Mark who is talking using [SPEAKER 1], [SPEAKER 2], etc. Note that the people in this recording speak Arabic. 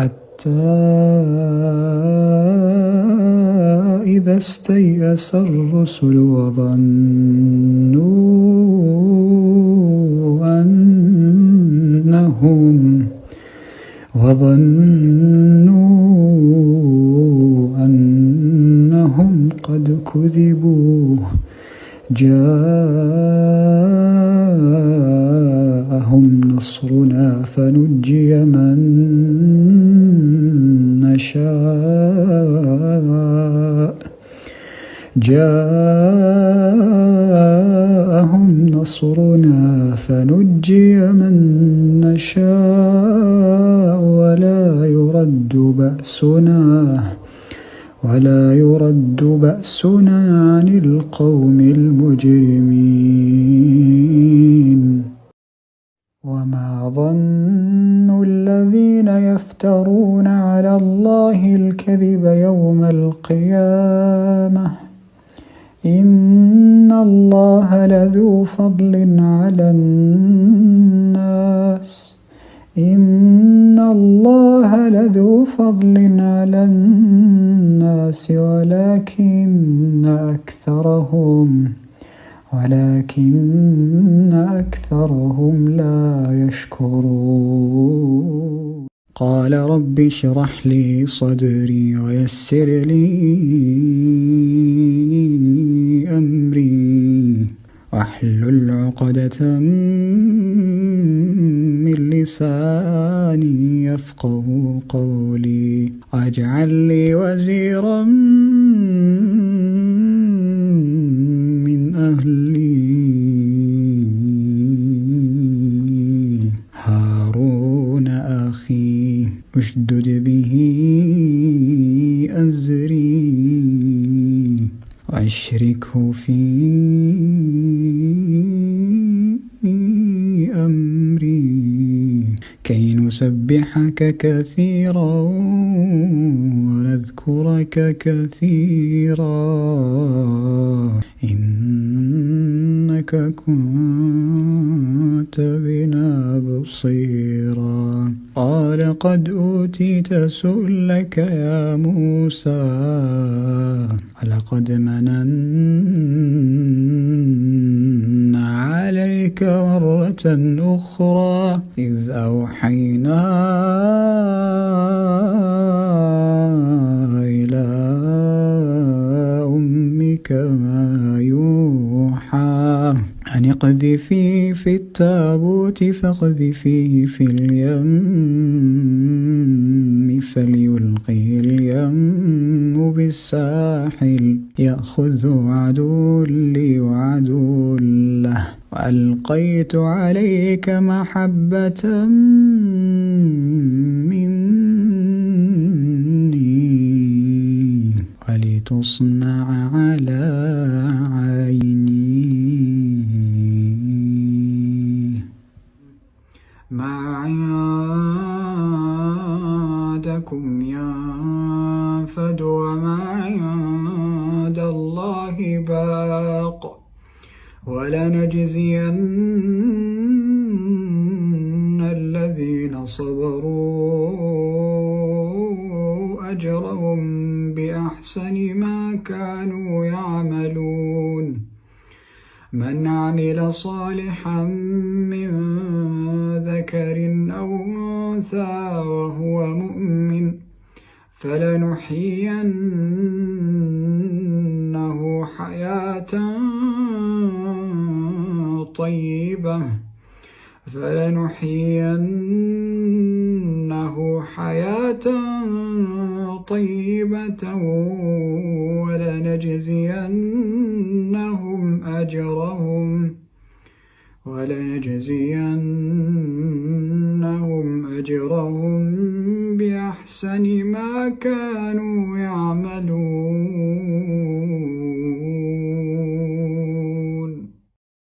[SPEAKER 1] حتى إذا استيأس الرسل وظنوا أنهم قد كذبوا جاءهم نصرنا فنجي من نشاء ولا يرد بأسنا عن القوم المجرمين وما ظن الذين يفترون على الله الكذب يوم القيامة إن الله لذو فضل على الناس ولكن أكثرهم لا يشكرون قال رب اشرح لي صدري ويسر لي أمري واحلل عقدة من لساني يفقه قولي واجعل لي وزيرا من أهلي هارون أخي اشدد به أزري وأشركه في أمري كي نسبحك كثيرا ونذكرك كثيرا إنك كنت بنا بصيرا قال قد أوتيت سؤلك يا موسى ولقد مننا عليك مرة أخرى إذ أوحينا إلى أمك ما يوحى أن اقذفيه في التابوت فاقذفيه في اليم فليلقه اليم بالساحل يأخذه عدو لي وعدو له وألقيت عليك محبة مني ولتصنع على عيني ما عندكم ينفد وما عند الله باق ولنجزين الذين صبروا أجرهم بأحسن ما كانوا يعملون من عمل صالحا من ذكر أو أنثى وهو مؤمن فلنحيينه حياة طيبة ولنجزينهم أجرهم بأحسن ما كانوا يعملون